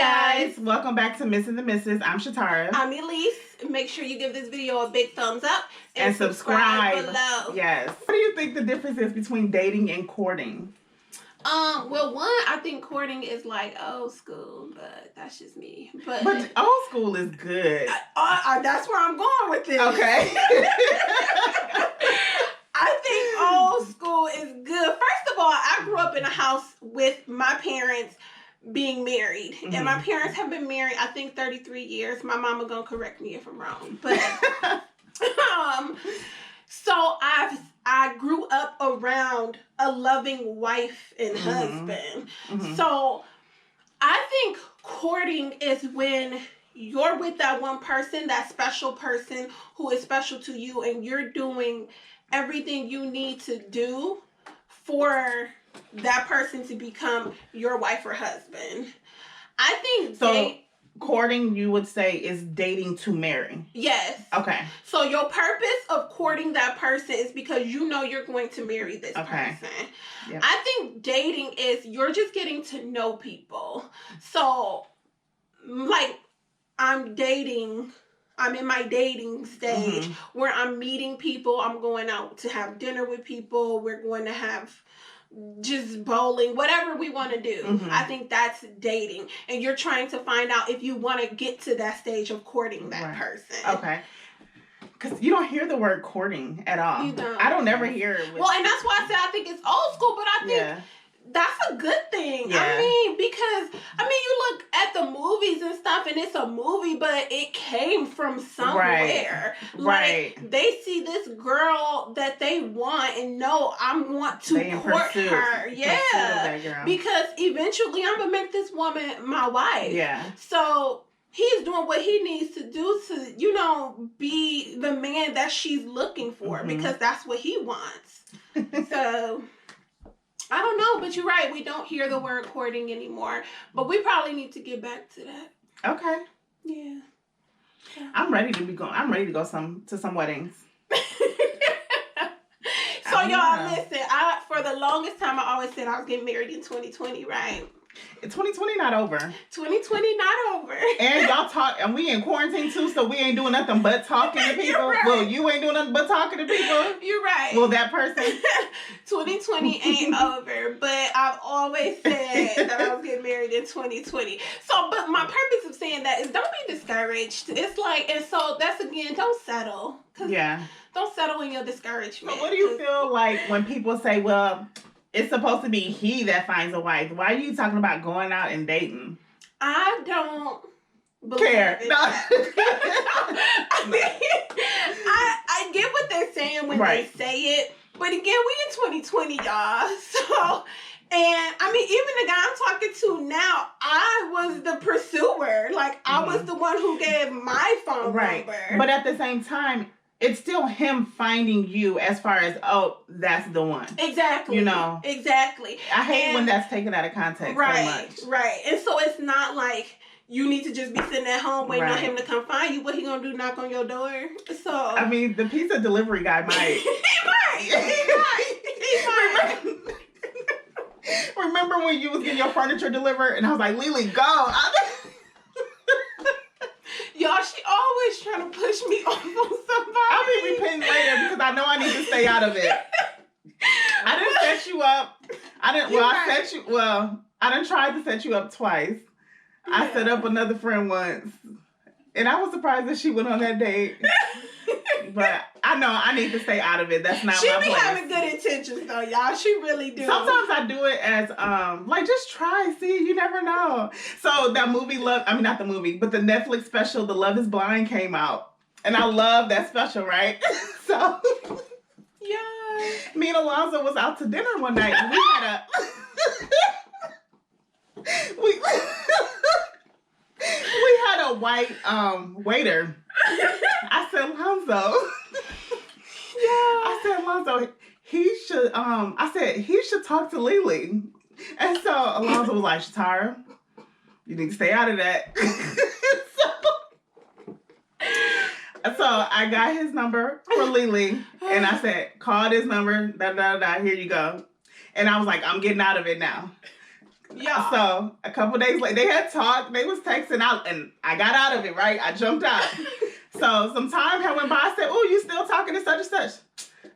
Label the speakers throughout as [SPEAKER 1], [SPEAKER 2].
[SPEAKER 1] guys. Welcome back to Missing the Misses. I'm Shatara.
[SPEAKER 2] I'm Elise. Make sure you give this video a big thumbs up
[SPEAKER 1] and subscribe
[SPEAKER 2] below.
[SPEAKER 1] Yes. What do you think the difference is between dating and courting?
[SPEAKER 2] Well, one, I think courting is like old school, but that's just me. But
[SPEAKER 1] old school is good.
[SPEAKER 2] That's where I'm going with this.
[SPEAKER 1] Okay.
[SPEAKER 2] I think old school is good. First of all, I grew up in a house with my parents being married. Mm-hmm. And my parents have been married, I think, 33 years. My mama gonna correct me if I'm wrong. But so I grew up around a loving wife and husband. Mm-hmm. So I think courting is when you're with that one person, that special person who is special to you, and you're doing everything you need to do for that person to become your wife or husband. I think
[SPEAKER 1] courting, you would say, is dating to marry.
[SPEAKER 2] Yes.
[SPEAKER 1] Okay.
[SPEAKER 2] So your purpose of courting that person is because you know you're going to marry this person. Yep. I think dating is you're just getting to know people. So, like, I'm in my dating stage where I'm meeting people. I'm going out to have dinner with people. We're going to have just bowling, whatever we want to do. I think that's dating. And you're trying to find out if you want to get to that stage of courting that person. Okay.
[SPEAKER 1] Because you don't hear the word courting at all.
[SPEAKER 2] You don't.
[SPEAKER 1] I don't ever hear it.
[SPEAKER 2] Well, and that's why I said I think it's old school, but I think that's a good thing. Yeah. Because you look at the movies and stuff, and it's a movie, but it came from somewhere.
[SPEAKER 1] Right.
[SPEAKER 2] Like, they see this girl that they want and know I want to court her. Yeah. Because eventually I'm going to make this woman my wife. Yeah. So he's doing what he needs to do to, be the man that she's looking for because that's what he wants. So I don't know, but you're right. We don't hear the word courting anymore, but we probably need to get back to that.
[SPEAKER 1] Okay.
[SPEAKER 2] Yeah.
[SPEAKER 1] I'm ready to go to some weddings.
[SPEAKER 2] So y'all listen, for the longest time I always said I was getting married in 2020, right?
[SPEAKER 1] 2020 not over.
[SPEAKER 2] 2020 not over.
[SPEAKER 1] And y'all talk, and we in quarantine too, so we ain't doing nothing but talking to people. Right. Well, you ain't doing nothing but talking to people.
[SPEAKER 2] You're right.
[SPEAKER 1] Well, that person.
[SPEAKER 2] 2020 ain't over, but I've always said that I was getting married in 2020. So, but my purpose of saying that is don't be discouraged. It's like, and so that's again, don't settle. Don't settle in your discouragement.
[SPEAKER 1] But what do you feel like when people say, well, it's supposed to be he that finds a wife? Why are you talking about going out and dating?
[SPEAKER 2] I don't
[SPEAKER 1] care. No.
[SPEAKER 2] I get what they're saying when they say it. But again, we in 2020, y'all. So, and even the guy I'm talking to now, I was the pursuer. Like, I was the one who gave my phone number.
[SPEAKER 1] But at the same time, it's still him finding you as far as, that's the one.
[SPEAKER 2] Exactly. Exactly.
[SPEAKER 1] I hate when that's taken out of context so much.
[SPEAKER 2] Right. And so it's not like you need to just be sitting at home waiting on him to come find you. What he gonna do, knock on your door? So
[SPEAKER 1] the pizza delivery guy might.
[SPEAKER 2] He might.
[SPEAKER 1] Remember when you was getting your furniture delivered and I was like, Lily, go.
[SPEAKER 2] Y'all, she always trying to push me off on somebody.
[SPEAKER 1] I'll be repenting later because I know I need to stay out of it. I didn't set you up. I done tried to set you up twice. Yeah. I set up another friend once. And I was surprised that she went on that date. But I know I need to stay out of it. That's not my place.
[SPEAKER 2] She be having good intentions though, y'all. She really do.
[SPEAKER 1] Sometimes I do it as just try, see, you never know. So that movie not the movie, but the Netflix special, The Love Is Blind, came out. And I love that special, right? So me and Alonzo was out to dinner one night and we had we had a white waiter. I said, Alonzo, he should talk to Lily. And so Alonzo was like, Shatara, you need to stay out of that. So I got his number for Lily, and I said, call this number, here you go. And I was like, I'm getting out of it now.
[SPEAKER 2] Yeah.
[SPEAKER 1] So a couple days later, they had talked. They was texting out, and I got out of it. Right, I jumped out. So some time had went by. I said, "Oh, you still talking to such and such?"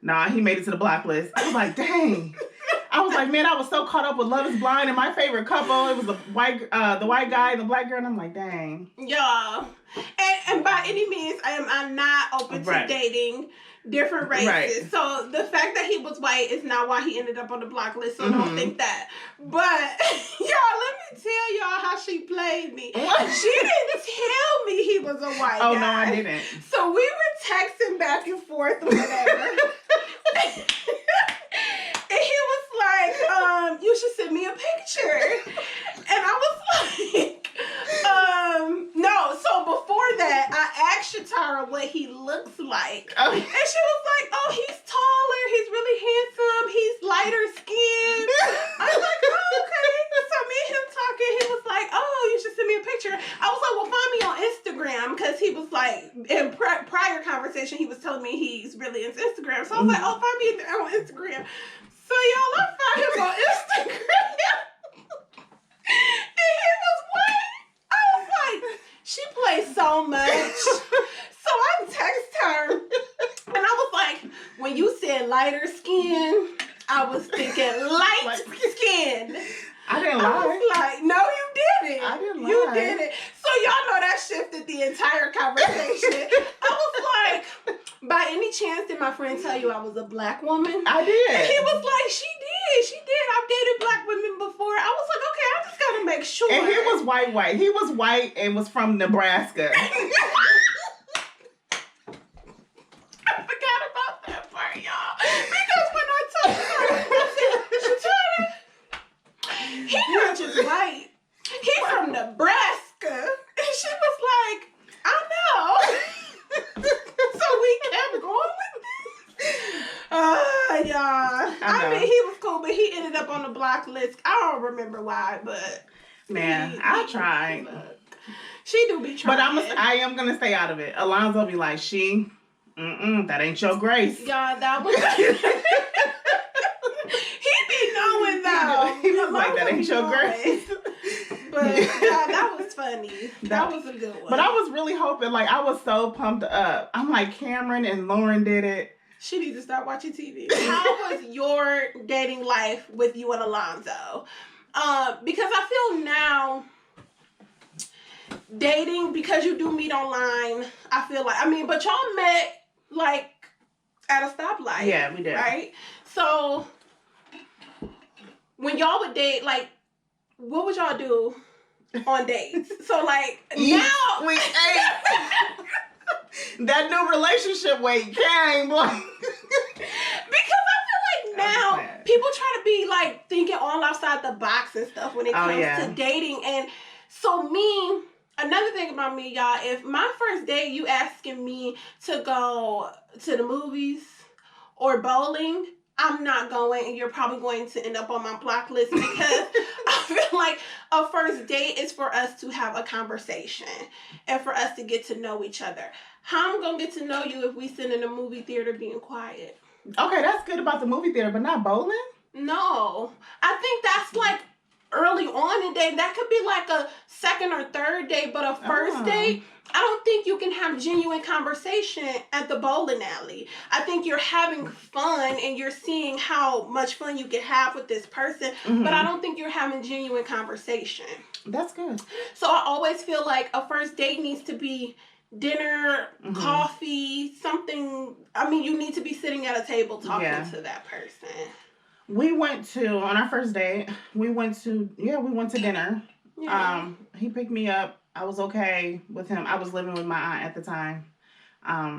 [SPEAKER 1] Nah, he made it to the block list. I was like, "Dang." I was like, man, I was so caught up with Love Is Blind and my favorite couple. It was the white guy and the black girl, and I'm like, dang.
[SPEAKER 2] Yeah. And by any means, I'm not open to dating different races. Right. So the fact that he was white is not why he ended up on the block list. So don't think that. But y'all, let me tell y'all how she played me. She didn't tell me he was a white guy.
[SPEAKER 1] Oh no, I didn't.
[SPEAKER 2] So we were texting back and forth or whatever. And he was like, you should send me a picture. And I was like, no. So before that, I asked Shatara what he looks like. Oh. And she was like, oh, he's taller. He's really handsome. He's lighter skinned. I was like, oh, okay. So me and him talking, he was like, oh, you should send me a picture. I was like, well, find me on Instagram. Because he was like, in prior conversation, he was telling me he's really into Instagram. So I was like, oh, find me on Instagram. So y'all, I found him on Instagram. And he was white. I was like, she plays so much. So I text her. And I was like, when you said lighter skin, I was thinking light skin.
[SPEAKER 1] I didn't lie.
[SPEAKER 2] I was like, no, you didn't.
[SPEAKER 1] I didn't lie.
[SPEAKER 2] You didn't. So y'all know that shifted the entire conversation. I was like, by any chance did my friend tell you I was a black woman?
[SPEAKER 1] I did.
[SPEAKER 2] And he was like, she did. I've dated black women before. I was like, okay, I just gotta make sure.
[SPEAKER 1] And he was white. He was white and was from Nebraska.
[SPEAKER 2] I forgot about that part, y'all. Because when I told her, I said, he not just white. He's from Nebraska. And she was like, I know. So we kept going with this. Yeah. I mean, he was cool, but he ended up on the block list. I don't remember why, but
[SPEAKER 1] man, I tried.
[SPEAKER 2] She do be trying.
[SPEAKER 1] But I am gonna stay out of it. Alonzo be like, that ain't your grace.
[SPEAKER 2] Yeah, that was. He be knowing though.
[SPEAKER 1] He was like, that ain't your grace.
[SPEAKER 2] But yeah, that was funny. That was a good one.
[SPEAKER 1] But I was really hoping, like, I was so pumped up. I'm like, Cameron and Lauren did it.
[SPEAKER 2] She needs to start watching TV. How was your dating life with you and Alonzo? Because I feel now dating, because you do meet online, I feel like, but y'all met like at a stoplight.
[SPEAKER 1] Yeah, we did.
[SPEAKER 2] Right? So when y'all would date, like, what would y'all do on dates? So like now
[SPEAKER 1] we ate. That new relationship weight came, boy.
[SPEAKER 2] Because I feel like now people try to be like thinking all outside the box and stuff when it comes to dating. And so another thing about me, y'all, if my first date you asking me to go to the movies or bowling, I'm not going, and you're probably going to end up on my block list because I feel like a first date is for us to have a conversation and for us to get to know each other. How I'm going to get to know you if we sit in a movie theater being quiet?
[SPEAKER 1] Okay, that's good about the movie theater, but not bowling?
[SPEAKER 2] No. I think that's like early on in dating. That could be like a second or third date, but a first date, I don't think you can have genuine conversation at the bowling alley. I think you're having fun and you're seeing how much fun you can have with this person, but I don't think you're having genuine conversation.
[SPEAKER 1] That's good.
[SPEAKER 2] So I always feel like a first date needs to be dinner, coffee, something. You need to be sitting at a table talking to that person.
[SPEAKER 1] We went to, on our first date, we went to dinner. Yeah. He picked me up. I was okay with him. I was living with my aunt at the time,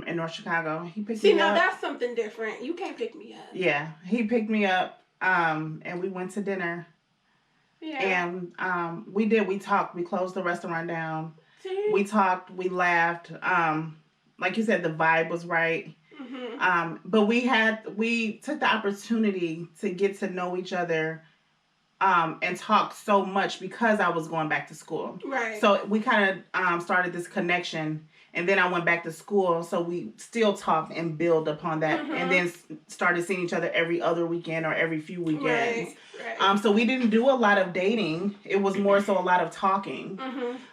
[SPEAKER 1] in North Chicago. He picked me up. See, now
[SPEAKER 2] that's something different. You can't pick me up.
[SPEAKER 1] Yeah. He picked me up, and we went to dinner. Yeah. And we talked. We closed the restaurant down. See? We talked. We laughed. Like you said, the vibe was right. But we took the opportunity to get to know each other and talk so much because I was going back to school.
[SPEAKER 2] Right.
[SPEAKER 1] So we kind of started this connection, And then I went back to school, so we still talked and build upon that, and then started seeing each other every other weekend or every few weekends. Right. So we didn't do a lot of dating. It was more so a lot of talking.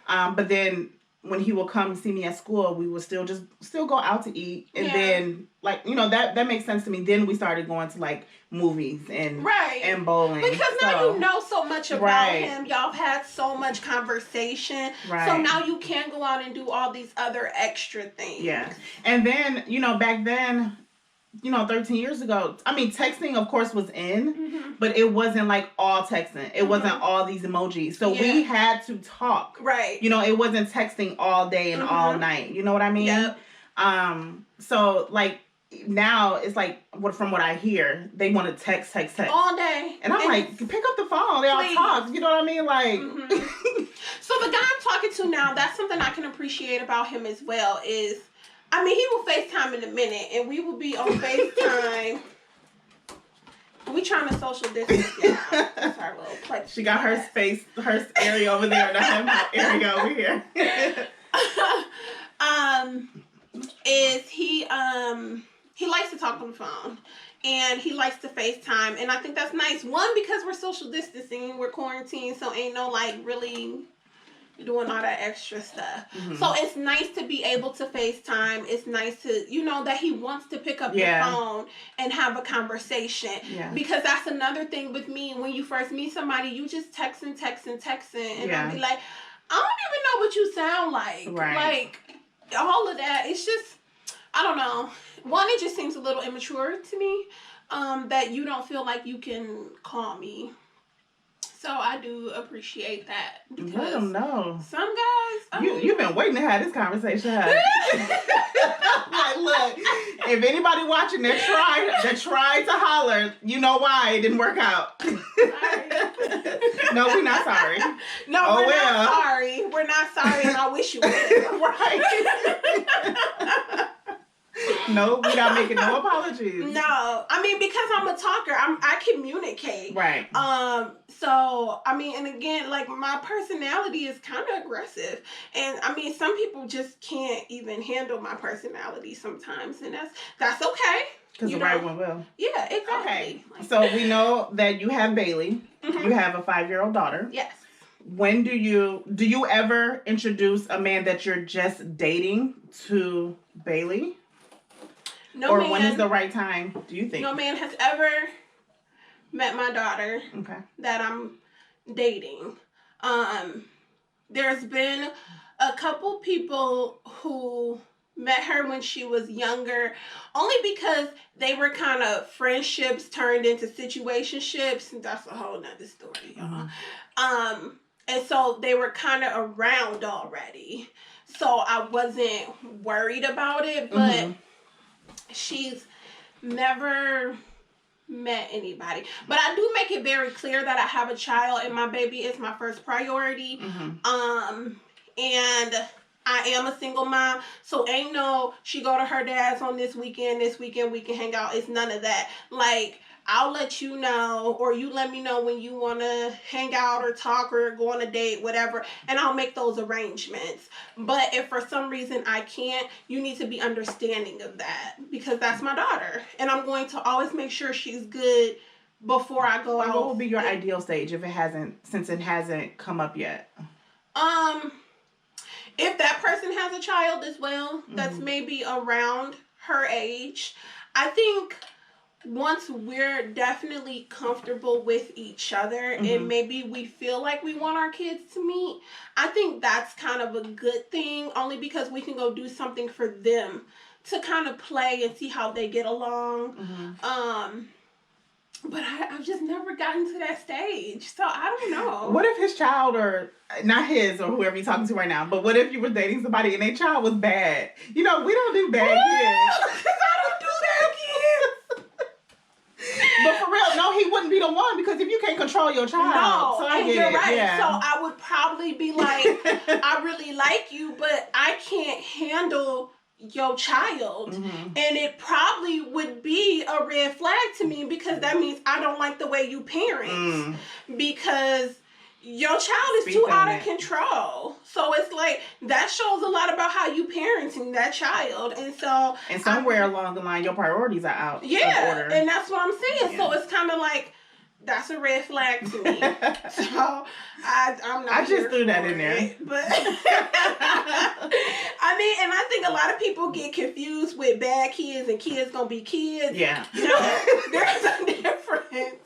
[SPEAKER 1] But then when he would come see me at school, we would still go out to eat, and then like that makes sense to me. Then we started going to like movies and bowling
[SPEAKER 2] because now you know so much about him. Y'all have had so much conversation, so now you can go out and do all these other extra things.
[SPEAKER 1] Yeah, and then back then, 13 years ago, I mean, texting of course was in, but it wasn't like all texting. It wasn't all these emojis. So we had to talk. Right. It wasn't texting all day and all night. You know what I mean? Yep. So like now it's like from what I hear, they want to text
[SPEAKER 2] all day.
[SPEAKER 1] And I'm like, pick up the phone. They all talk. You know what I mean? Like
[SPEAKER 2] So the guy I'm talking to now, that's something I can appreciate about him as well is, I mean, he will FaceTime in a minute, and we will be on FaceTime. We trying to social distance, yeah. That's our little play.
[SPEAKER 1] She got her space, her area over there, and I have my area over here.
[SPEAKER 2] Is he likes to talk on the phone, and he likes to FaceTime, and I think that's nice. One, because we're social distancing, we're quarantined, so ain't no like really doing all that extra stuff. So it's nice to be able to FaceTime. It's nice to, that he wants to pick up the phone and have a conversation. Yeah. Because that's another thing with me. When you first meet somebody, you just texting. And I'll be like, I don't even know what you sound like. Right. Like, all of that. It's just, I don't know. One, it just seems a little immature to me. That you don't feel like you can call me. So I do appreciate that. Because
[SPEAKER 1] I don't know.
[SPEAKER 2] Some guys...
[SPEAKER 1] You've been waiting to have this conversation, huh? Like, look, if anybody watching that tried to holler, you know why it didn't work out. No, we're not sorry.
[SPEAKER 2] No, we're not sorry. We're not sorry, and I wish you would.
[SPEAKER 1] Right. No, we're not making no apologies.
[SPEAKER 2] No, I mean, because I'm a talker, I communicate. Right. So, I mean, and again, like, my personality is kind of aggressive. And, I mean, some people just can't even handle my personality sometimes. And that's okay.
[SPEAKER 1] Because the right one will.
[SPEAKER 2] Yeah, exactly.
[SPEAKER 1] Okay. So, we know that you have Bailey. You have a 5-year-old daughter.
[SPEAKER 2] Yes.
[SPEAKER 1] When do you ever introduce a man that you're just dating to Bailey?
[SPEAKER 2] No
[SPEAKER 1] or
[SPEAKER 2] man,
[SPEAKER 1] when is the right time, do you think?
[SPEAKER 2] No man has ever met my daughter that I'm dating. There's been a couple people who met her when she was younger, only because they were kind of friendships turned into situationships, and that's a whole nother story, y'all. And so they were kind of around already. So I wasn't worried about it, but she's never met anybody. But I do make it very clear that I have a child and my baby is my first priority. And I am a single mom, so ain't no she go to her dad's on this weekend we can hang out. It's none of that. Like, I'll let you know, or you let me know when you want to hang out or talk or go on a date, whatever, and I'll make those arrangements. But if for some reason I can't, you need to be understanding of that, because that's my daughter, and I'm going to always make sure she's good before I go out.
[SPEAKER 1] What would be your ideal stage since it hasn't come up yet?
[SPEAKER 2] If that person has a child as well, that's maybe around her age, I think once we're definitely comfortable with each other and maybe we feel like we want our kids to meet, I think that's kind of a good thing, only because we can go do something for them to kind of play and see how they get along. But I've just never gotten to that stage, so I don't know. What
[SPEAKER 1] if his child, or not his, or whoever you're talking to right now, but what if you were dating somebody and their child was bad? We don't do bad kids.
[SPEAKER 2] I don't do bad kids.
[SPEAKER 1] But for real, no, he wouldn't be the one, because if you can't control your child,
[SPEAKER 2] so I get you're it. Right. Yeah. So I would probably be like, I really like you, but I can't handle your child, and it probably would be a red flag to me, because that means I don't like the way you parent, because your child is too out of control. So it's like, that shows a lot about how you parenting that child. And so...
[SPEAKER 1] And somewhere along the line, your priorities are out of order.
[SPEAKER 2] And that's what I'm saying. So it's kind of like, that's a red flag to me. So I'm not.
[SPEAKER 1] I just threw that in there.
[SPEAKER 2] But I mean, and I think a lot of people get confused with bad kids and kids gonna be kids.
[SPEAKER 1] Yeah.
[SPEAKER 2] There's a difference.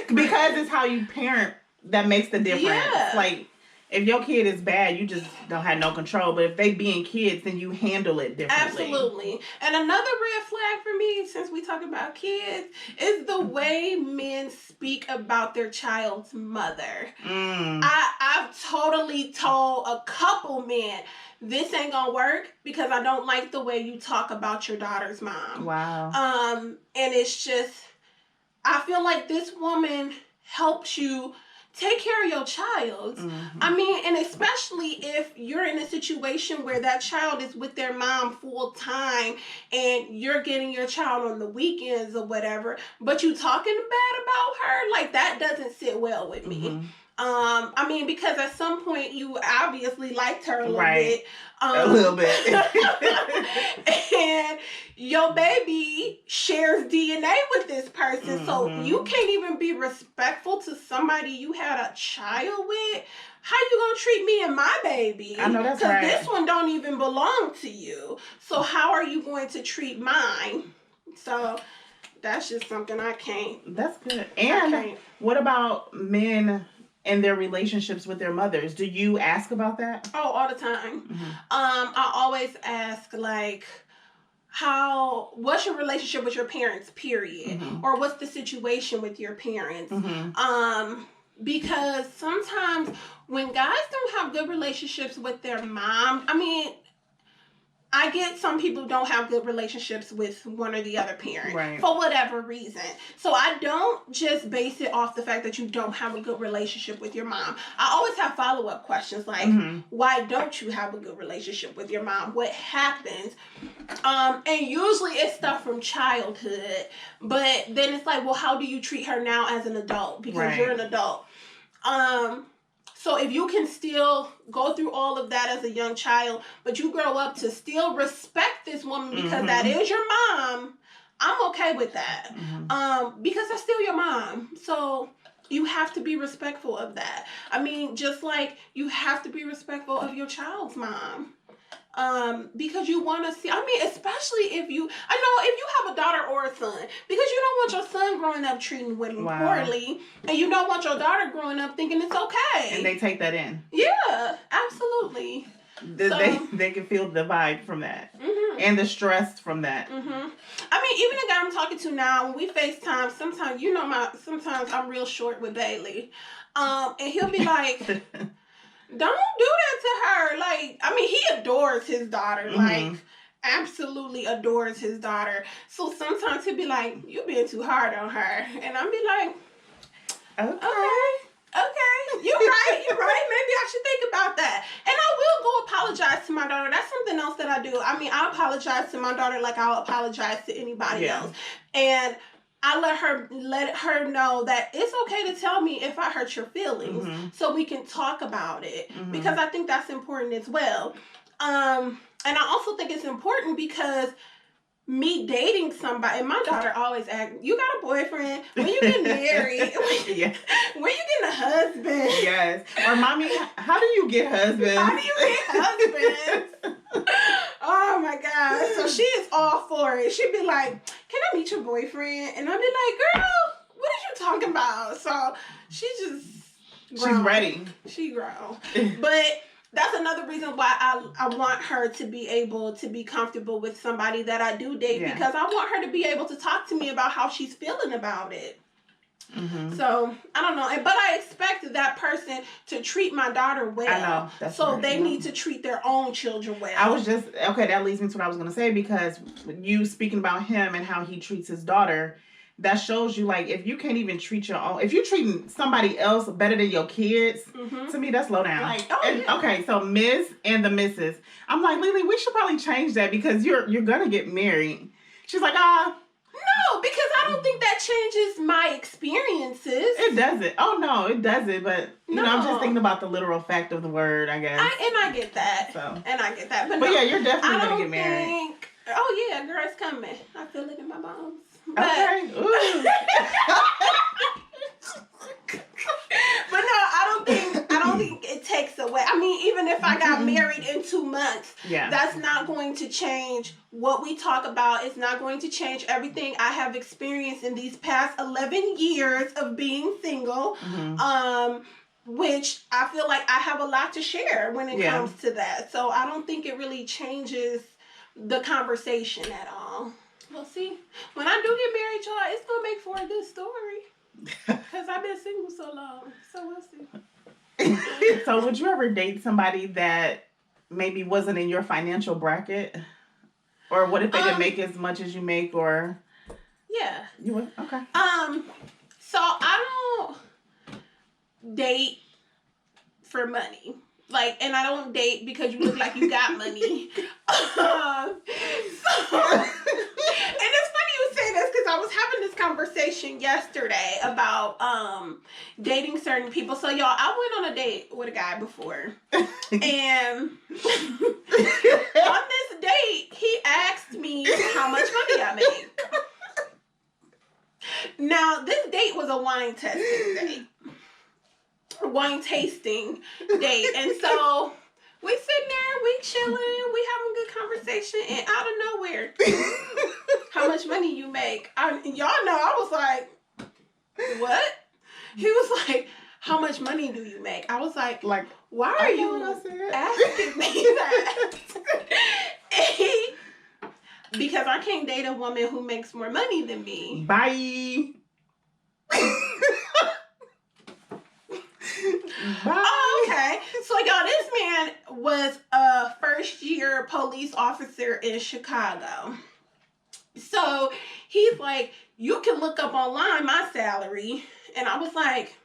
[SPEAKER 1] Because it's how you parent that makes the difference.
[SPEAKER 2] Yeah.
[SPEAKER 1] Like, if your kid is bad, you just don't have no control. But if they being kids, then you handle it differently.
[SPEAKER 2] Absolutely. And another red flag for me, since we talk about kids, is the way men speak about their child's mother. I've totally told a couple men, this ain't gonna work because I don't like the way you talk about your daughter's mom.
[SPEAKER 1] Wow.
[SPEAKER 2] And it's just, I feel like this woman helps you take care of your child. I mean, and especially if you're in a situation where that child is with their mom full time and you're getting your child on the weekends or whatever, but you talking bad about her, like, that doesn't sit well with me. I mean, because at some point you obviously liked her a little bit.
[SPEAKER 1] A little bit.
[SPEAKER 2] And your baby shares DNA with this person. So you can't even be respectful to somebody you had a child with. How you gonna treat me and my baby?
[SPEAKER 1] I know that's right.
[SPEAKER 2] Because this one don't even belong to you. So how are you going to treat mine? So that's just something I can't.
[SPEAKER 1] That's good. And what about men and their relationships with their mothers? Do you ask about that?
[SPEAKER 2] Oh, all the time. I always ask, like, what's your relationship with your parents, period? Or what's the situation with your parents? Because sometimes when guys don't have good relationships with their mom, I mean, I get some people don't have good relationships with one or the other parent for whatever reason. So I don't just base it off the fact that you don't have a good relationship with your mom. I always have follow-up questions like, why don't you have a good relationship with your mom? What happens? And usually it's stuff from childhood. But then it's like, well, how do you treat her now as an adult? Because you're an adult. So if you can still go through all of that as a young child, but you grow up to still respect this woman because that is your mom, I'm okay with that. Because that's still your mom. So you have to be respectful of that. I mean, just like you have to be respectful of your child's mom. Because you want to see, I mean, especially if you have a daughter or a son, because you don't want your son growing up treating women poorly, and you don't want your daughter growing up thinking it's okay. And
[SPEAKER 1] they take that in.
[SPEAKER 2] Yeah, absolutely.
[SPEAKER 1] They can feel the vibe from that. And the stress from that. I
[SPEAKER 2] mean, even the guy I'm talking to now, when we FaceTime, sometimes I'm real short with Bailey. And he'll be like, don't do that to her. Like, I mean, he adores his daughter. Like, absolutely adores his daughter. So sometimes he'll be like, you being too hard on her. And I'll be like, okay. You're right. Maybe I should think about that. And I will go apologize to my daughter. That's something else that I do. I mean, I apologize to my daughter like I'll apologize to anybody else. And I let her know that it's okay to tell me if I hurt your feelings, so we can talk about it, because I think that's important as well. And I also think it's important because me dating somebody, and my daughter always asks, you got a boyfriend? When you get married? When you getting a husband?
[SPEAKER 1] Yes. Or mommy, how do you get husbands?
[SPEAKER 2] How do you get husbands? Oh my God. So she is all for it. She'd be like, can I meet your boyfriend? And I'd be like, girl, what are you talking about? So she's
[SPEAKER 1] ready.
[SPEAKER 2] She grown. But that's another reason why I want her to be able to be comfortable with somebody that I do date, because I want her to be able to talk to me about how she's feeling about it. So, I don't know. But I expect that person to treat my daughter well.
[SPEAKER 1] I know. That's
[SPEAKER 2] so they need to treat their own children well.
[SPEAKER 1] That leads me to what I was going to say, because you speaking about him and how he treats his daughter, that shows you, like, if you can't even treat your own, if you're treating somebody else better than your kids, to me, that's low down. Like, okay, so Miss and the Mrs. I'm like, Lily, we should probably change that, because you're going to get married. She's like,
[SPEAKER 2] No, because I don't think that changes my experiences.
[SPEAKER 1] It doesn't. Oh, no, it doesn't. But, you know, I'm just thinking about the literal fact of the word, I guess.
[SPEAKER 2] I get that.
[SPEAKER 1] So.
[SPEAKER 2] And I get that. But
[SPEAKER 1] yeah, you're definitely going to get married.
[SPEAKER 2] Oh, yeah, girl, it's coming. I feel it in my bones.
[SPEAKER 1] Okay. Ooh.
[SPEAKER 2] But no, I don't think it takes away. I mean, even if I got married in 2 months, that's not going to change what we talk about. It's not going to change everything I have experienced in these past 11 years of being single. Which I feel like I have a lot to share when it comes to that. So I don't think it really changes the conversation at all. We'll see. When I do get married, y'all, it's going to make for a good story. Because I've been single so long. So we'll see.
[SPEAKER 1] So would you ever date somebody that maybe wasn't in your financial bracket? Or what if they didn't make as much as you make? Or
[SPEAKER 2] yeah.
[SPEAKER 1] You would? Okay.
[SPEAKER 2] So I don't date for money. Like, and I don't date because you look like you got money. And it's funny you say this because I was having this conversation yesterday about dating certain people. So, y'all, I went on a date with a guy before. And on this date, he asked me how much money I make. Now, this date was a wine tasting date. And so we sitting there, we chilling, we having good conversation, and out of nowhere, how much money you make? Y'all know I was like, what? He was like, how much money do you make? I was like why are you asking me that? Because I can't date a woman who makes more money than me.
[SPEAKER 1] Bye.
[SPEAKER 2] Oh, okay. So, y'all, this man was a first-year police officer in Chicago. So, he's like, you can look up online my salary. And I was like,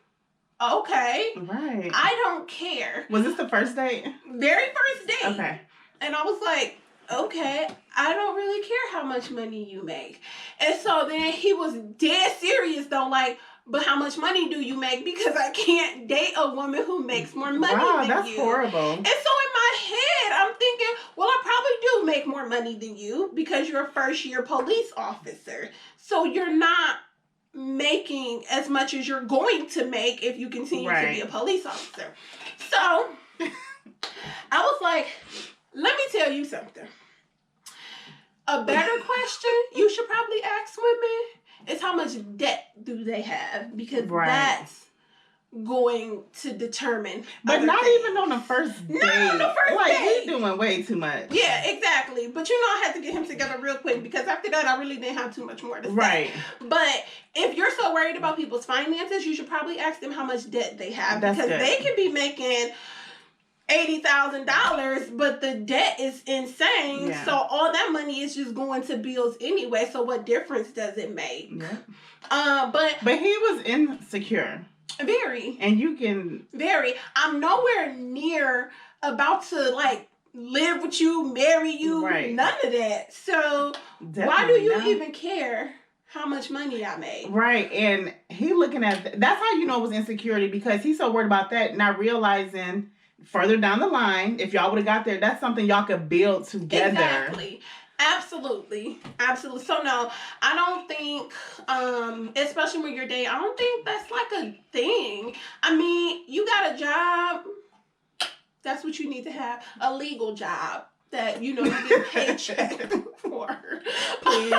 [SPEAKER 2] okay.
[SPEAKER 1] Right.
[SPEAKER 2] I don't care.
[SPEAKER 1] Was this the first date?
[SPEAKER 2] Very first date.
[SPEAKER 1] Okay.
[SPEAKER 2] And I was like, okay, I don't really care how much money you make. And so then he was dead serious, though, like, but how much money do you make? Because I can't date a woman who makes more money than you.
[SPEAKER 1] Wow, that's horrible.
[SPEAKER 2] And so in my head, I'm thinking, well, I probably do make more money than you because you're a first-year police officer. So you're not making as much as you're going to make if you continue to be a police officer. So I was like, let me tell you something. A better question you should probably ask women is how much debt do they have? Because that's going to determine.
[SPEAKER 1] But not things. Even on the first date.
[SPEAKER 2] Not on the first
[SPEAKER 1] like,
[SPEAKER 2] date.
[SPEAKER 1] He's doing way too much.
[SPEAKER 2] Yeah, exactly. But you know, I had to get him together real quick because after that, I really didn't have too much more to say.
[SPEAKER 1] Right.
[SPEAKER 2] But if you're so worried about people's finances, you should probably ask them how much debt they have.
[SPEAKER 1] That's
[SPEAKER 2] because
[SPEAKER 1] good.
[SPEAKER 2] They can be making $80,000, but the debt is insane. Yeah. So all that money is just going to bills anyway. So what difference does it make?
[SPEAKER 1] Yeah.
[SPEAKER 2] But
[SPEAKER 1] he was insecure.
[SPEAKER 2] Very.
[SPEAKER 1] And you can...
[SPEAKER 2] Very. I'm nowhere near about to, like, live with you, marry you.
[SPEAKER 1] Right.
[SPEAKER 2] None of that. So definitely why do you even care how much money I made?
[SPEAKER 1] Right. And he looking at... That's how you know it was insecurity, because he's so worried about that, not realizing further down the line, if y'all would have got there, that's something y'all could build together.
[SPEAKER 2] Exactly. Absolutely. Absolutely. So no, I don't think, especially when you're dating, I don't think that's like a thing. I mean, you got a job, that's what you need to have. A legal job that, you know, you get a paycheck for. Please.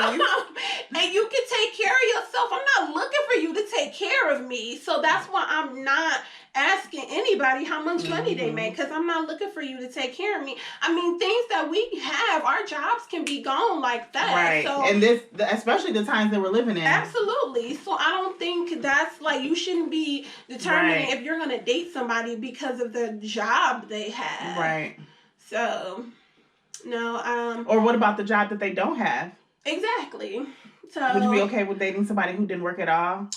[SPEAKER 2] And you can take care of yourself. I'm not looking for you to take care of me. So that's why I'm not asking anybody how much money they make, because I'm not looking for you to take care of me. I mean, things that we have, our jobs can be gone like that.
[SPEAKER 1] Right. So, and especially the times that we're living in.
[SPEAKER 2] Absolutely. So I don't think that's like, you shouldn't be determining if you're going to date somebody because of the job they have.
[SPEAKER 1] Right.
[SPEAKER 2] So, no.
[SPEAKER 1] Or what about the job that they don't have?
[SPEAKER 2] Exactly. So
[SPEAKER 1] would you be okay with dating somebody who didn't work at all?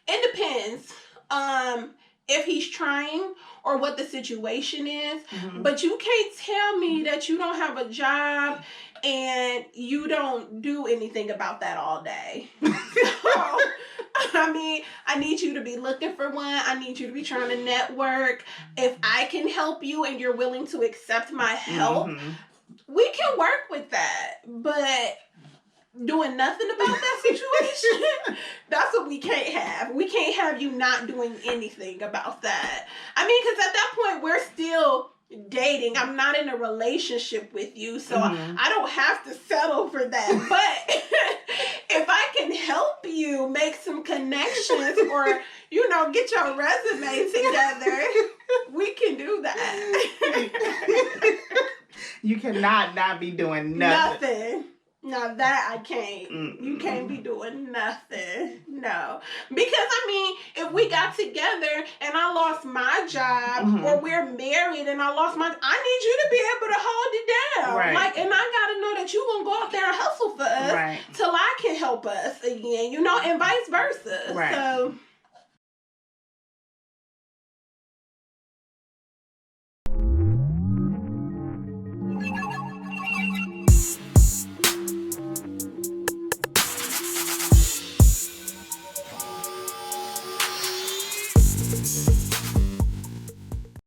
[SPEAKER 2] It depends. If he's trying or what the situation is. Mm-hmm. But you can't tell me that you don't have a job and you don't do anything about that all day. So, I mean, I need you to be looking for one. I need you to be trying to network. If I can help you and you're willing to accept my help, we can work with that. But doing nothing about that situation, that's what we can't have. We can't have you not doing anything about that. I mean, because at that point, we're still dating. I'm not in a relationship with you, so I don't have to settle for that. But if I can help you make some connections or, you know, get your resume together, we can do that.
[SPEAKER 1] You cannot not be doing nothing.
[SPEAKER 2] Now that I can't. You can't be doing nothing. No. Because, I mean, if we got together and I lost my job or we're married and I lost I need you to be able to hold it down.
[SPEAKER 1] Right.
[SPEAKER 2] Like, and I got to know that you going to go out there and hustle for us till I can help us again, you know, and vice versa.
[SPEAKER 1] Right.
[SPEAKER 2] So...